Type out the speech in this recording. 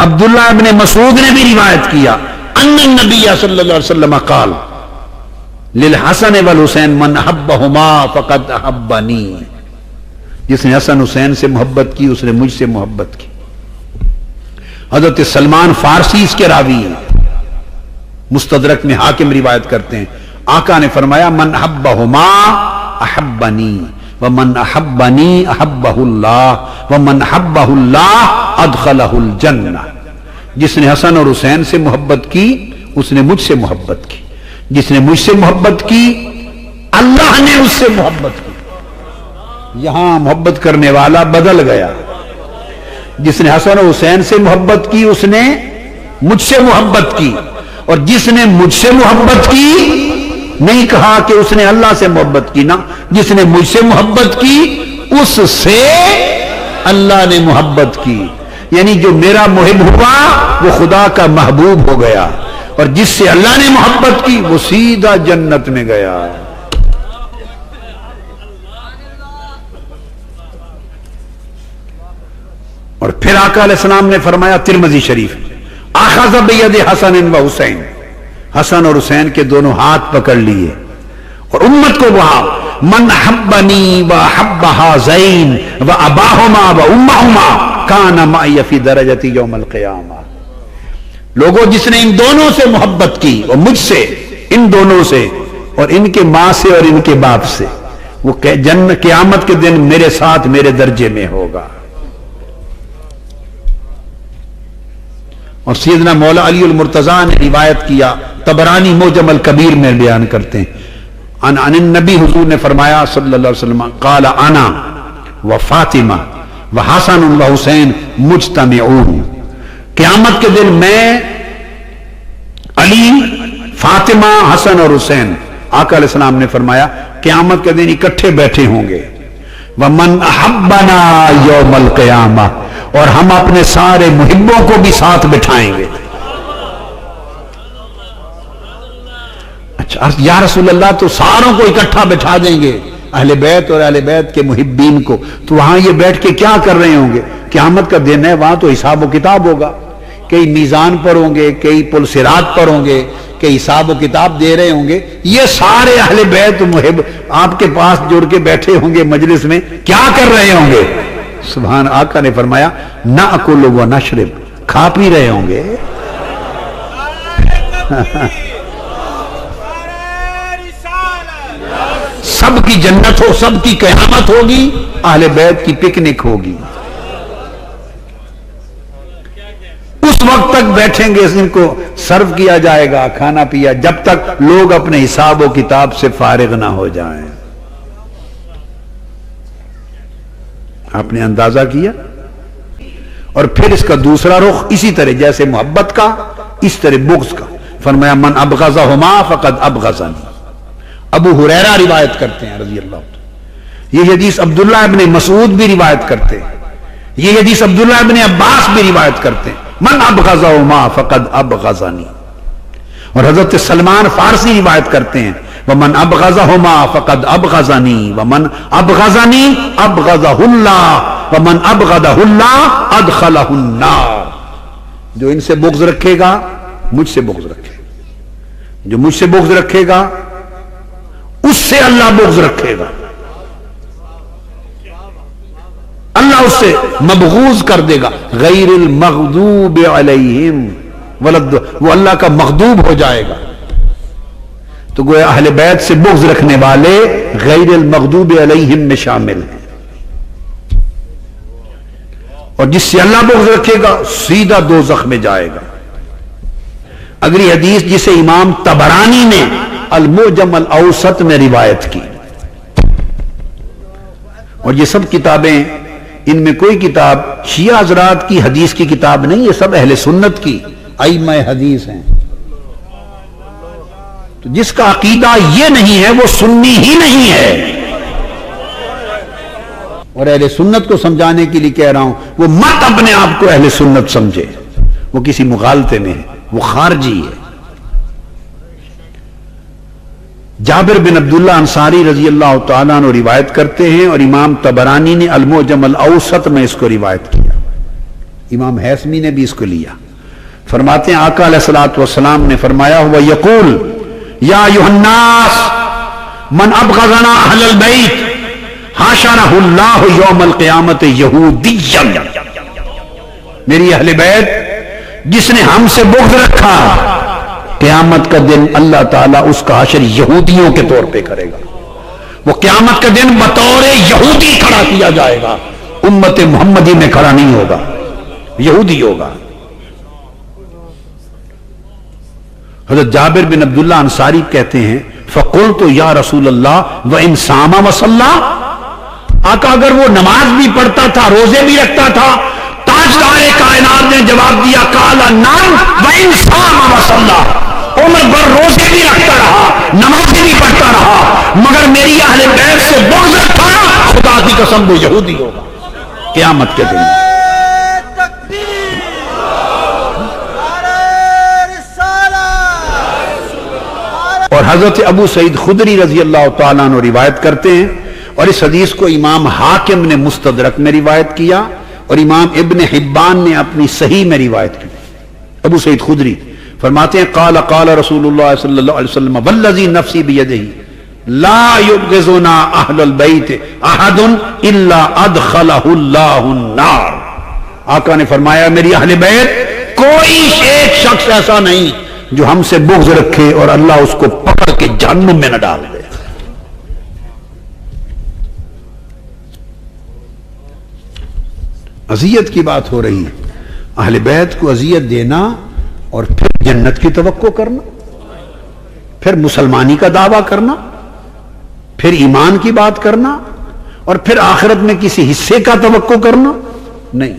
عبداللہ ابن مسعود نے بھی روایت کیا ان النبی صلی اللہ علیہ وسلم قال للحسن والحسین من احبہما فقد احبنی، جس نے حسن حسین سے محبت کی اس نے مجھ سے محبت کی۔ حضرت سلمان فارسی اس کے راوی ہیں، مستدرک میں حاکم روایت کرتے ہیں، آقا نے فرمایا من احبہما احبنی ومن احبنی احبہ اللہ ومن احبہ اللہ ادخلہ الجنہ، جس نے حسن اور حسین سے محبت کی اس نے مجھ سے محبت کی، جس نے مجھ سے محبت کی اللہ نے اس سے محبت کی۔ یہاں محبت کرنے والا بدل گیا، جس نے حسن اور حسین سے محبت کی اس نے مجھ سے محبت کی، اور جس نے مجھ سے محبت کی نہیں کہا کہ اس نے اللہ سے محبت کی، نا، جس نے مجھ سے محبت کی اس سے اللہ نے محبت کی، یعنی جو میرا محب ہوا وہ خدا کا محبوب ہو گیا، اور جس سے اللہ نے محبت کی وہ سیدھا جنت میں گیا۔ اور پھر آقا علیہ السلام نے فرمایا ترمذی شریف، اخذ بید حسن و حسین، حسن اور حسین کے دونوں ہاتھ پکڑ لیے اور امت کو کہا من حبنی و حب ہذین و اباہما و امہما کان معی فی درجتی یوم القیامہ، لوگوں جس نے ان دونوں سے محبت کی اور مجھ سے، ان دونوں سے اور ان کے ماں سے اور ان کے باپ سے، وہ قیامت کے دن میرے ساتھ میرے درجے میں ہوگا۔ اور سیدنا مولا علی المرتضیٰ نے روایت کیا، طبرانی معجم الکبیر میں بیان کرتے ہیں، عن النبی حضور نے فرمایا صلی اللہ علیہ وسلم قال انا و فاطمہ و حسن و حسین مجتمعون، قیامت کے دن میں، علی، فاطمہ، حسن اور حسین، آقا علیہ السلام نے فرمایا قیامت کے دن اکٹھے بیٹھے ہوں گے، ومن احبنا یوم القیامہ، اور ہم اپنے سارے محبوں کو بھی ساتھ بٹھائیں گے۔ اچھا یا رسول اللہ تو ساروں کو اکٹھا بٹھا دیں گے، اہل بیت اور اہل بیت کے محبین کو، تو وہاں یہ بیٹھ کے کیا کر رہے ہوں گے؟ قیامت کا دن ہے، وہاں تو حساب و کتاب ہوگا، کئی میزان پر ہوں گے، کئی پل صراط پر ہوں گے، کئی حساب و کتاب دے رہے ہوں گے، یہ سارے اہل بیت محب آپ کے پاس جڑ کے بیٹھے ہوں گے مجلس میں، کیا کر رہے ہوں گے؟ سبحان، آقا نے فرمایا ناکل و نشرب، کھا پی رہے ہوں گے۔ سب کی جنت ہو، سب کی قیامت ہوگی، اہل بیت کی پکنک ہوگی۔ اس وقت تک بیٹھیں گے، ان کو سرو کیا جائے گا، کھانا پیا، جب تک لوگ اپنے حساب و کتاب سے فارغ نہ ہو جائیں۔ آپ نے اندازہ کیا؟ اور پھر اس کا دوسرا رخ اسی طرح، جیسے محبت کا اس طرح بغض کا، فرمایا من ابغضہما فقد ابغضنی۔ ابو ہریرہ روایت کرتے ہیں رضی اللہ عنہ، یہ حدیث عبداللہ ابن مسعود بھی روایت کرتے ہیں، یہ حدیث عبداللہ ابن عباس بھی روایت کرتے ہیں، من ابغضہما فقد ابغضنی۔ اور حضرت سلمان فارسی روایت کرتے ہیں ومن ابغضہما فقد ابغضنی ومن ابغضنی ابغضہ اللہ ومن ابغضہ اللہ ادخلہ النار، جو ان سے بغض رکھے گا مجھ سے بغض رکھے گا، جو مجھ سے بغض رکھے گا اس سے اللہ بغض رکھے گا، اللہ اس سے مبغوض کر دے گا، غیر المغضوب علیہم وہ اللہ کا مغضوب ہو جائے گا۔ تو گویا اہل بیت سے بغض رکھنے والے غیر المغضوب علیہم میں شامل ہیں، اور جس سے اللہ بغض رکھے گا سیدھا دوزخ میں جائے گا۔ اگلی حدیث جسے امام طبرانی نے المعجم الاوسط میں روایت کی، اور یہ سب کتابیں، ان میں کوئی کتاب شیعہ حضرات کی حدیث کی کتاب نہیں، یہ سب اہل سنت کی ائمہ حدیث ہیں۔ تو جس کا عقیدہ یہ نہیں ہے وہ سنی ہی نہیں ہے، اور اہل سنت کو سمجھانے کے لیے کہہ رہا ہوں، وہ مت اپنے آپ کو اہل سنت سمجھے، وہ کسی مغالطے میں ہے، وہ خارجی ہے۔ جابر بن عبداللہ انصاری رضی اللہ تعالیٰ عنہ روایت کرتے ہیں، اور امام طبرانی نے المعجم الاوسط میں اس کو روایت کیا، امام حیثمی نے بھی اس کو لیا. فرماتے ہیں آقا علیہ الصلوۃ والسلام نے فرمایا ہوا یقول یا ایھا الناس من ابغضنا اہل البیت حاشرہ اللہ یوم القیامت یہودیا. میری اہل بیت جس نے ہم سے بغض رکھا قیامت کا دن اللہ تعالیٰ اس کا حشر یہودیوں کے طور پہ کرے گا. وہ قیامت کا دن بطور یہودی کھڑا کیا جائے گا, امت محمدی میں کھڑا نہیں ہوگا, یہودی ہوگا. حضرت جابر بن عبداللہ انصاری کہتے ہیں فقلت یا رسول اللہ وان صام وصلی, آقا اگر وہ نماز بھی پڑھتا تھا روزے بھی رکھتا تھا, تاجدار کائنات نے جواب دیا قال نعم وان صام وصلی, عمر بھر روزے بھی رکھتا رہا نمازیں بھی پڑھتا رہا مگر میری اہل بیت سے بغض رکھا, خدا کی قسم وہ یہودی ہوگا قیامت کے دن. اور حضرت ابو سعید خدری رضی اللہ تعالیٰ عنہ روایت کرتے ہیں, اور اس حدیث کو امام حاکم نے مستدرک میں روایت کیا اور امام ابن حبان نے اپنی صحیح میں روایت کی. ابو سعید خدری فرماتے ہیں قال قال رسول اللہ صلی اللہ علیہ وسلم والذی نفسی بیدہ لا یبغضنا اہل البیت احد الا ادخلہ اللہ النار. آقا نے فرمایا میری اہل بیت کوئی ایک شخص ایسا نہیں جو ہم سے بغض رکھے اور اللہ اس کو پکڑ کے جہنم میں نہ ڈال دے. اذیت کی بات ہو رہی ہے, اہل بیت کو اذیت دینا اور پھر جنت کی توقع کرنا, پھر مسلمانی کا دعویٰ کرنا, پھر ایمان کی بات کرنا, اور پھر آخرت میں کسی حصے کا توقع کرنا نہیں.